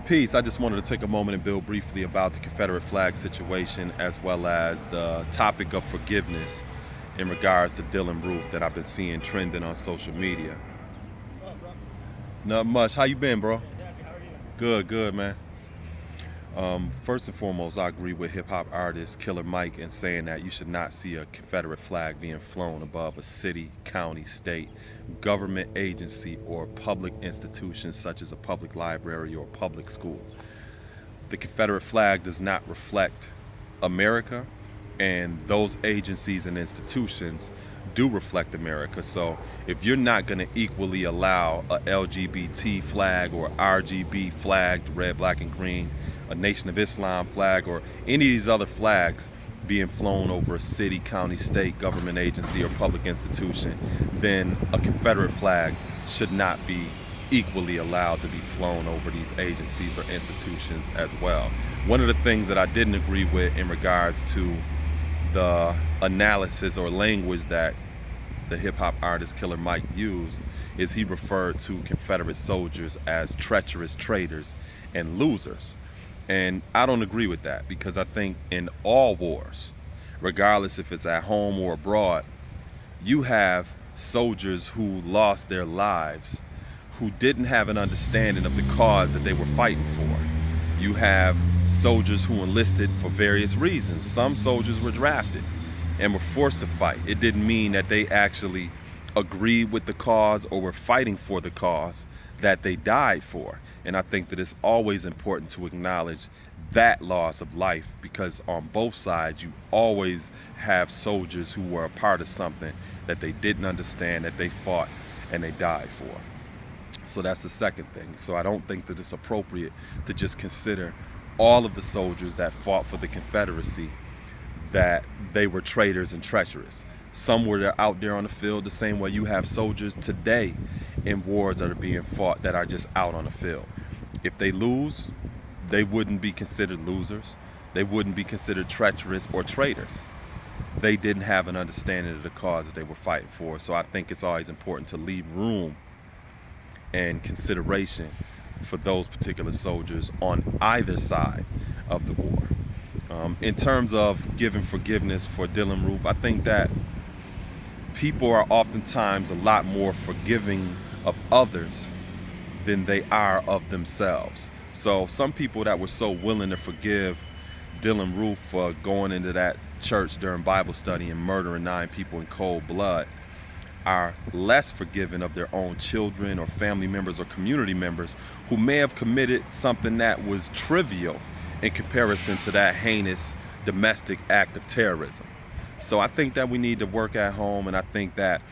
Peace. I just wanted to take a moment and build briefly about the Confederate flag situation as well as the topic of forgiveness in regards to Dylann Roof that I've been seeing trending on social media. Not much. How you been, bro? Good, good, man. First and foremost, I agree with hip hop artist Killer Mike in saying that you should not see a Confederate flag being flown above a city, county, state, government agency, or public institution such as a public library or public school. The Confederate flag does not reflect America, and those agencies and institutions do reflect America. So if you're not going to equally allow a LGBT flag or RGB flag, red, black, and green, a Nation of Islam flag, or any of these other flags being flown over a city, county, state, government agency, or public institution, then a Confederate flag should not be equally allowed to be flown over these agencies or institutions as well. One of the things that I didn't agree with in regards to the analysis or language that the hip-hop artist Killer Mike used is he referred to Confederate soldiers as treacherous traitors and losers. And I don't agree with that, because I think in all wars, regardless if it's at home or abroad, you have soldiers who lost their lives, who didn't have an understanding of the cause that they were fighting for. You have soldiers who enlisted for various reasons. Some soldiers were drafted and were forced to fight. It didn't mean that they actually agreed with the cause or were fighting for the cause that they died for. And I think that it's always important to acknowledge that loss of life, because on both sides you always have soldiers who were a part of something that they didn't understand, that they fought and they died for. So that's the second thing. So I don't think that it's appropriate to just consider all of the soldiers that fought for the Confederacy that they were traitors and treacherous. Some were out there on the field the same way you have soldiers today in wars that are being fought that are just out on the field. If they lose, they wouldn't be considered losers. They wouldn't be considered treacherous or traitors. They didn't have an understanding of the cause that they were fighting for. So I think it's always important to leave room and consideration for those particular soldiers on either side of the war. In terms of giving forgiveness for Dylann Roof, I think that people are oftentimes a lot more forgiving of others than they are of themselves. So some people that were so willing to forgive Dylann Roof for going into that church during Bible study and murdering 9 people in cold blood are less forgiving of their own children or family members or community members who may have committed something that was trivial in comparison to that heinous domestic act of terrorism. So I think that we need to work at home, and I think that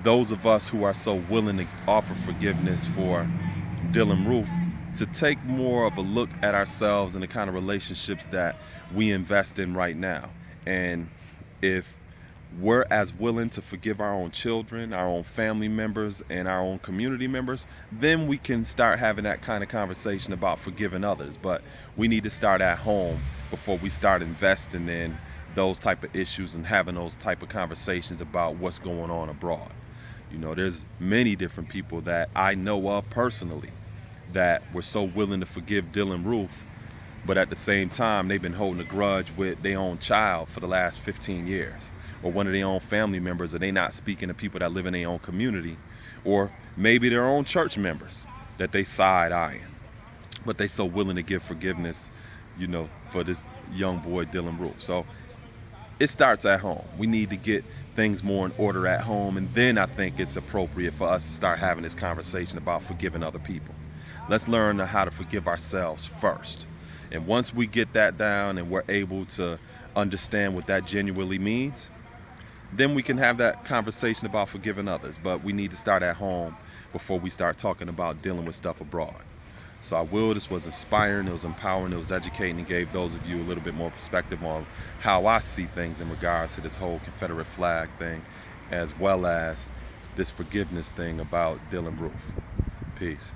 those of us who are so willing to offer forgiveness for Dylann Roof to take more of a look at ourselves and the kind of relationships that we invest in right now. And if we're as willing to forgive our own children, our own family members, and our own community members, then we can start having that kind of conversation about forgiving others. But we need to start at home before we start investing in those type of issues and having those type of conversations about what's going on abroad. You know, there's many different people that I know of personally that were so willing to forgive Dylann Roof, but at the same time, they've been holding a grudge with their own child for the last 15 years. Or one of their own family members, or they not speaking to people that live in their own community, or maybe their own church members that they side-eyeing. But they so willing to give forgiveness, you know, for this young boy, Dylann Roof. So it starts at home. We need to get things more in order at home, and then I think it's appropriate for us to start having this conversation about forgiving other people. Let's learn how to forgive ourselves first. And once we get that down and we're able to understand what that genuinely means, then we can have that conversation about forgiving others. But we need to start at home before we start talking about dealing with stuff abroad. So this was inspiring, it was empowering, it was educating, and gave those of you a little bit more perspective on how I see things in regards to this whole Confederate flag thing, as well as this forgiveness thing about Dylann Roof. Peace.